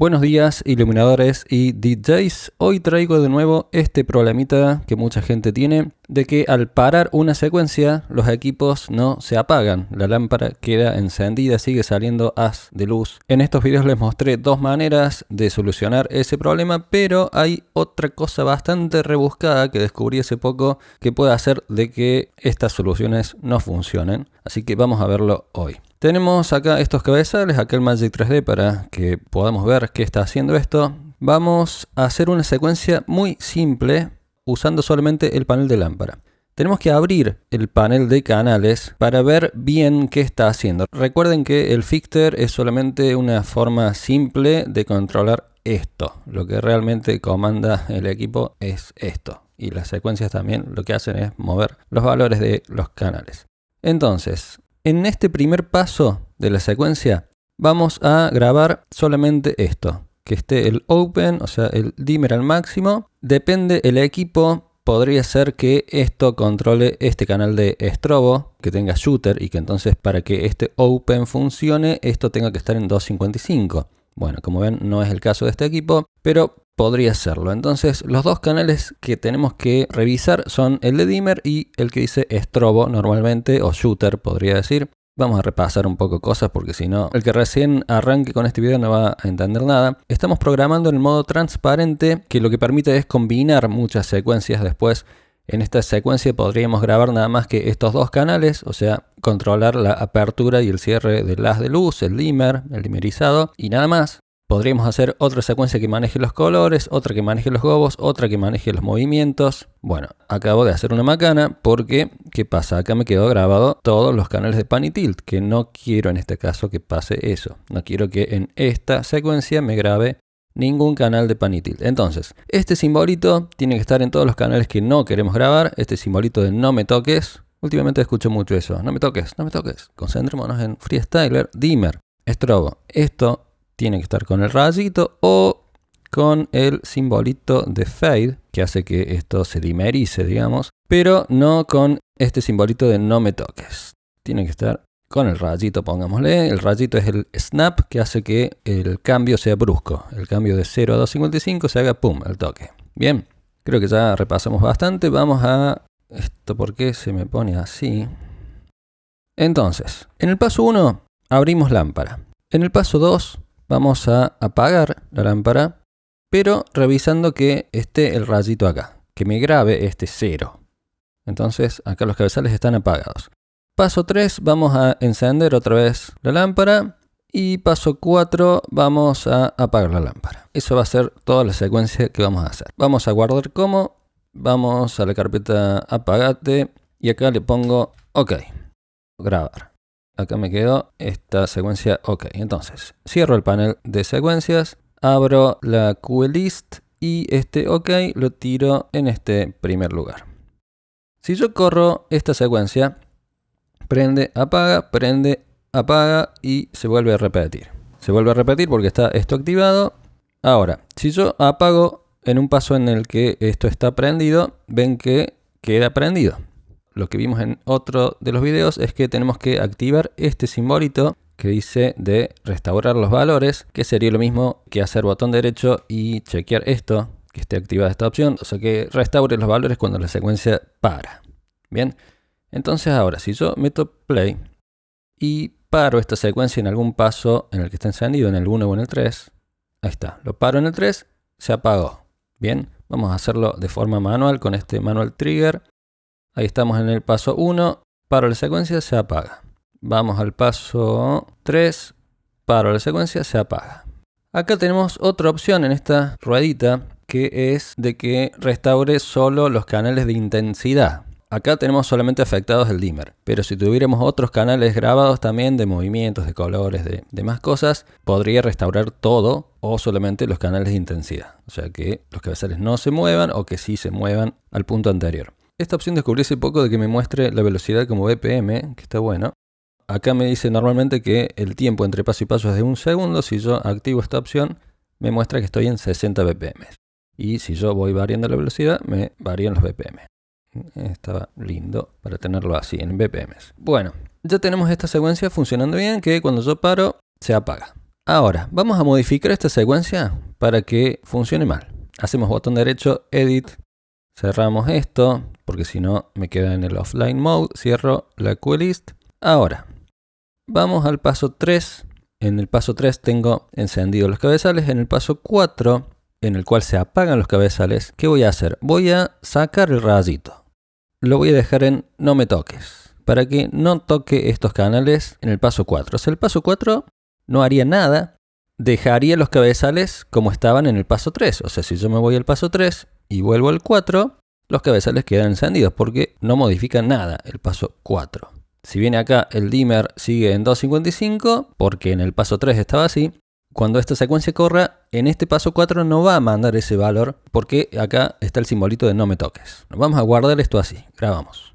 Buenos días, iluminadores y DJs. Hoy traigo de nuevo este problemita que mucha gente tiene de que al parar una secuencia los equipos no se apagan. La lámpara queda encendida, sigue saliendo haz de luz. En estos videos les mostré dos maneras de solucionar ese problema, pero hay otra cosa bastante rebuscada que descubrí hace poco que puede hacer de que estas soluciones no funcionen. Así que vamos a verlo hoy. Tenemos acá estos cabezales, acá el Magic 3D para que podamos ver qué está haciendo esto. Vamos a hacer una secuencia muy simple usando solamente el panel de lámpara. Tenemos que abrir el panel de canales para ver bien qué está haciendo. Recuerden que el Fixter es solamente una forma simple de controlar esto. Lo que realmente comanda el equipo es esto. Y las secuencias también lo que hacen es mover los valores de los canales. Entonces, en este primer paso de la secuencia vamos a grabar solamente esto, que esté el open, o sea el dimmer al máximo. Depende el equipo, podría ser que esto controle este canal de estrobo, que tenga shooter y que entonces para que este open funcione esto tenga que estar en 255. Bueno, como ven no es el caso de este equipo, pero podría serlo. Entonces los dos canales que tenemos que revisar son el de dimmer y el que dice estrobo normalmente, o shooter podría decir. Vamos a repasar un poco cosas porque si no, el que recién arranque con este video no va a entender nada. Estamos programando en el modo transparente, que lo que permite es combinar muchas secuencias después. En esta secuencia podríamos grabar nada más que estos dos canales, o sea, controlar la apertura y el cierre del haz de luz, el dimmer, el dimmerizado y nada más. Podríamos hacer otra secuencia que maneje los colores, otra que maneje los gobos, otra que maneje los movimientos. Bueno, acabo de hacer una macana porque, ¿qué pasa? Acá me quedó grabado todos los canales de pan y tilt, que no quiero en este caso que pase eso. No quiero que en esta secuencia me grabe ningún canal de pan y tilt. Entonces, este simbolito tiene que estar en todos los canales que no queremos grabar. Este simbolito de no me toques. Últimamente escucho mucho eso. No me toques, no me toques. Concentrémonos en freestyler, dimmer, estrobo. Esto tiene que estar con el rayito o con el simbolito de fade, que hace que esto se dimerice, digamos, pero no con este simbolito de no me toques. Tiene que estar con el rayito, pongámosle. El rayito es el snap, que hace que el cambio sea brusco. El cambio de 0 a 255 se haga pum, el toque. Bien, creo que ya repasamos bastante. Vamos a esto, ¿por qué se me pone así? Entonces, en el paso 1 abrimos lámpara. En el paso 2 vamos a apagar la lámpara, pero revisando que esté el rayito acá, que me grabe este 0. Entonces acá los cabezales están apagados. Paso 3 vamos a encender otra vez la lámpara y paso 4 vamos a apagar la lámpara. Eso va a ser toda la secuencia que vamos a hacer. Vamos a guardar como, vamos a la carpeta apagate y acá le pongo OK, grabar. Acá me quedó esta secuencia OK. Entonces, cierro el panel de secuencias, abro la QList y este OK lo tiro en este primer lugar. Si yo corro esta secuencia, prende, apaga y se vuelve a repetir. Se vuelve a repetir porque está esto activado. Ahora, si yo apago en un paso en el que esto está prendido, ven que queda prendido. Lo que vimos en otro de los videos es que tenemos que activar este simbolito que dice de restaurar los valores, que sería lo mismo que hacer botón derecho y chequear esto, que esté activada esta opción, o sea que restaure los valores cuando la secuencia para. Bien, entonces ahora si yo meto play y paro esta secuencia en algún paso en el que está encendido, en el 1 o en el 3, ahí está, lo paro en el 3, se apagó. Bien, vamos a hacerlo de forma manual con este manual trigger. Ahí estamos en el paso 1, paro la secuencia, se apaga. Vamos al paso 3, paro la secuencia, se apaga. Acá tenemos otra opción en esta ruedita que es de que restaure solo los canales de intensidad. Acá tenemos solamente afectados el dimmer, pero si tuviéramos otros canales grabados también de movimientos, de colores, de más cosas, podría restaurar todo o solamente los canales de intensidad. O sea que los cabezales no se muevan o que sí se muevan al punto anterior. Esta opción descubrí hace poco de que me muestre la velocidad como BPM, que está bueno. Acá me dice normalmente que el tiempo entre paso y paso es de 1 segundo. Si yo activo esta opción, me muestra que estoy en 60 BPM. Y si yo voy variando la velocidad, me varían los BPM. Estaba lindo para tenerlo así, en BPM. Bueno, ya tenemos esta secuencia funcionando bien, que cuando yo paro, se apaga. Ahora, vamos a modificar esta secuencia para que funcione mal. Hacemos botón derecho, Edit, cerramos esto, porque si no me queda en el offline mode, cierro la QList. Ahora, vamos al paso 3. En el paso 3 tengo encendidos los cabezales. En el paso 4, en el cual se apagan los cabezales, ¿qué voy a hacer? Voy a sacar el rayito. Lo voy a dejar en no me toques, para que no toque estos canales en el paso 4. O sea, el paso 4 no haría nada, dejaría los cabezales como estaban en el paso 3. O sea, si yo me voy al paso 3 y vuelvo al 4, los cabezales quedan encendidos porque no modifica nada el paso 4. Si viene acá el dimmer sigue en 255 porque en el paso 3 estaba así. Cuando esta secuencia corra, en este paso 4 no va a mandar ese valor porque acá está el simbolito de no me toques. Vamos a guardar esto así. Grabamos.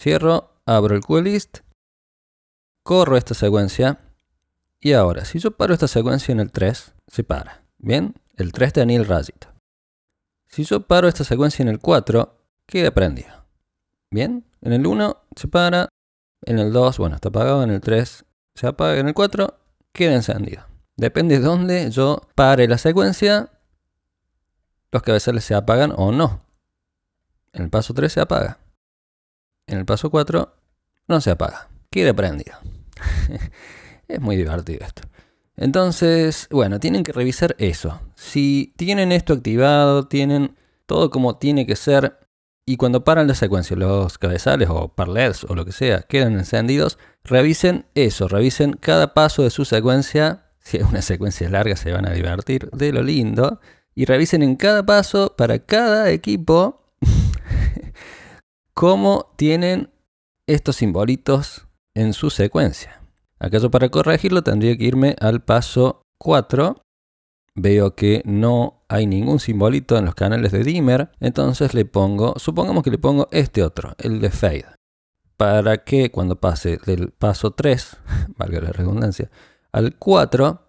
Cierro, abro el QList, corro esta secuencia y ahora, si yo paro esta secuencia en el 3, se para. ¿Bien? El 3 tenía el rayito. Si yo paro esta secuencia en el 4, queda prendido. ¿Bien? En el 1 se para. En el 2, bueno, está apagado. En el 3 se apaga. En el 4 queda encendido. Depende de dónde yo pare la secuencia, los cabezales se apagan o no. En el paso 3 se apaga. En el paso 4 no se apaga. Queda prendido. Es muy divertido esto. Entonces, bueno, tienen que revisar eso. Si tienen esto activado, tienen todo como tiene que ser. Y cuando paran la secuencia, los cabezales o parlets o lo que sea quedan encendidos, revisen eso, revisen cada paso de su secuencia. Si es una secuencia larga se van a divertir de lo lindo. Y revisen en cada paso, para cada equipo, cómo tienen estos simbolitos en su secuencia. Acá yo para corregirlo tendría que irme al paso 4. Veo que no hay ningún simbolito en los canales de dimmer, entonces le pongo, supongamos que le pongo este otro, el de fade, para que cuando pase del paso 3, valga la redundancia, al 4,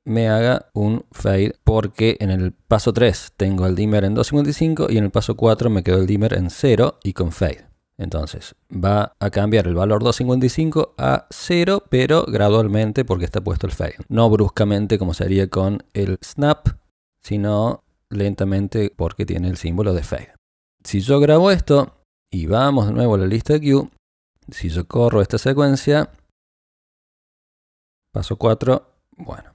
me haga un fade, porque en el paso 3 tengo el dimmer en 255 y en el paso 4 me quedó el dimmer en 0 y con fade. Entonces va a cambiar el valor 255 a 0, pero gradualmente porque está puesto el fade. No bruscamente como sería con el snap, sino lentamente porque tiene el símbolo de fade. Si yo grabo esto y vamos de nuevo a la lista de queue, si yo corro esta secuencia, paso 4, bueno.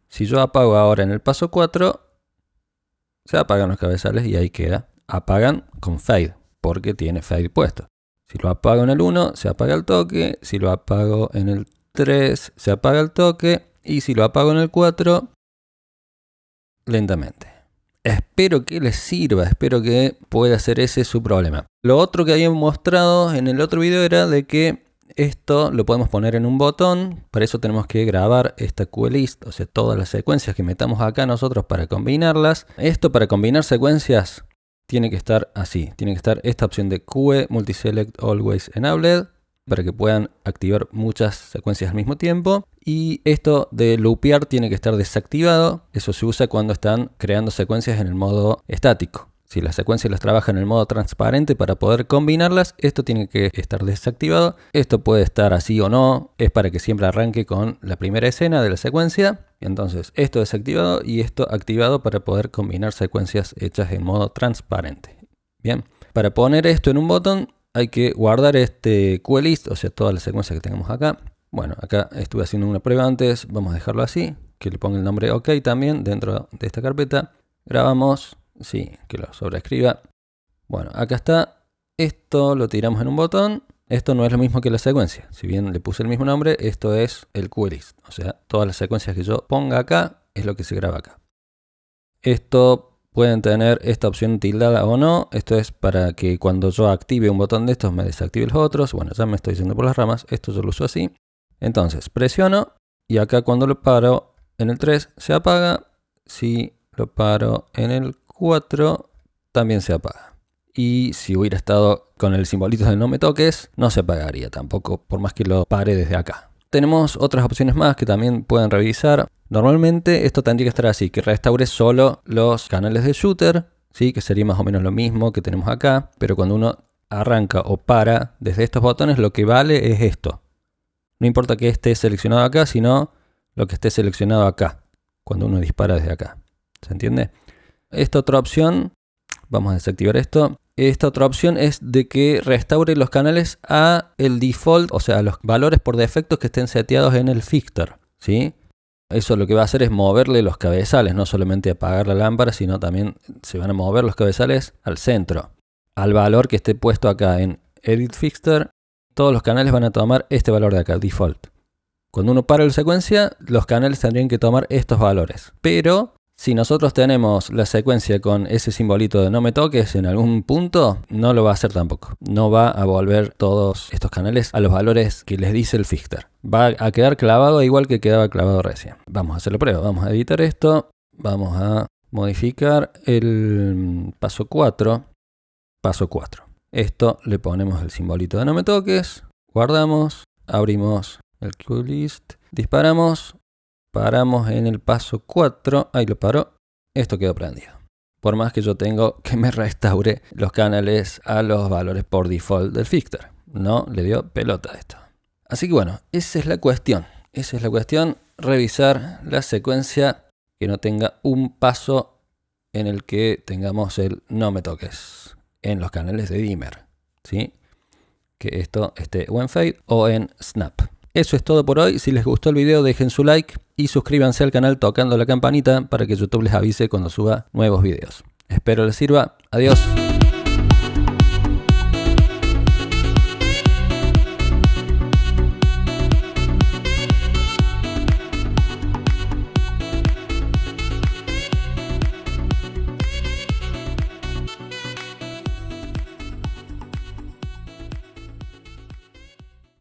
Si yo apago ahora en el paso 4, se apagan los cabezales y ahí queda. Apagan con fade, porque tiene fade puesto. Si lo apago en el 1, se apaga el toque. Si lo apago en el 3, se apaga el toque. Y si lo apago en el 4, lentamente. Espero que les sirva, espero que pueda ser ese su problema. Lo otro que había mostrado en el otro video era de que esto lo podemos poner en un botón. Para eso tenemos que grabar esta QList, o sea, todas las secuencias que metamos acá nosotros para combinarlas. Esto para combinar secuencias tiene que estar así. Tiene que estar esta opción de QE Multiselect Always Enabled para que puedan activar muchas secuencias al mismo tiempo. Y esto de loopear tiene que estar desactivado. Eso se usa cuando están creando secuencias en el modo estático. Si las secuencias las trabajan en el modo transparente para poder combinarlas, esto tiene que estar desactivado. Esto puede estar así o no. Es para que siempre arranque con la primera escena de la secuencia. Entonces esto desactivado y esto activado para poder combinar secuencias hechas en modo transparente. Bien, para poner esto en un botón hay que guardar este QList, o sea, todas las secuencias que tengamos acá. Bueno, acá estuve haciendo una prueba antes, vamos a dejarlo así, que le ponga el nombre OK también dentro de esta carpeta. Grabamos, sí, que lo sobreescriba. Bueno, acá está, esto lo tiramos en un botón. Esto no es lo mismo que la secuencia, si bien le puse el mismo nombre, esto es el QList. O sea, todas las secuencias que yo ponga acá es lo que se graba acá. Esto pueden tener esta opción tildada o no. Esto es para que cuando yo active un botón de estos me desactive los otros. Bueno, ya me estoy yendo por las ramas. Esto yo lo uso así. Entonces presiono y acá cuando lo paro en el 3 se apaga. Si lo paro en el 4 también se apaga. Y si hubiera estado con el simbolito de no me toques, no se apagaría tampoco, por más que lo pare desde acá. Tenemos otras opciones más que también pueden revisar. Normalmente esto tendría que estar así, que restaure solo los canales de shooter, ¿sí? Que sería más o menos lo mismo que tenemos acá, pero cuando uno arranca o para desde estos botones, lo que vale es esto. No importa que esté seleccionado acá, sino lo que esté seleccionado acá, cuando uno dispara desde acá. ¿Se entiende? Esta otra opción, vamos a desactivar esto. Esta otra opción es de que restaure los canales a el default, o sea, a los valores por defecto que estén seteados en el fixture, ¿sí? Eso lo que va a hacer es moverle los cabezales, no solamente apagar la lámpara, sino también se van a mover los cabezales al centro, al valor que esté puesto acá en Edit Fixture. Todos los canales van a tomar este valor de acá, default. Cuando uno para la secuencia, los canales tendrían que tomar estos valores. Pero si nosotros tenemos la secuencia con ese simbolito de no me toques en algún punto, no lo va a hacer tampoco. No va a volver todos estos canales a los valores que les dice el fixture. Va a quedar clavado igual que quedaba clavado recién. Vamos a hacer la prueba. Vamos a editar esto. Vamos a modificar el paso 4. Paso 4. Esto le ponemos el simbolito de no me toques. Guardamos. Abrimos el QList. Disparamos. Paramos en el paso 4. Ahí lo paró. Esto quedó prendido. Por más que yo tengo que me restaure los canales a los valores por default del fixture. No le dio pelota a esto. Así que bueno, esa es la cuestión. Esa es la cuestión. Revisar la secuencia que no tenga un paso en el que tengamos el no me toques en los canales de dimmer, ¿sí? Que esto esté o en fade o en snap. Eso es todo por hoy. Si les gustó el video, dejen su like y suscríbanse al canal tocando la campanita para que YouTube les avise cuando suba nuevos videos. Espero les sirva. Adiós.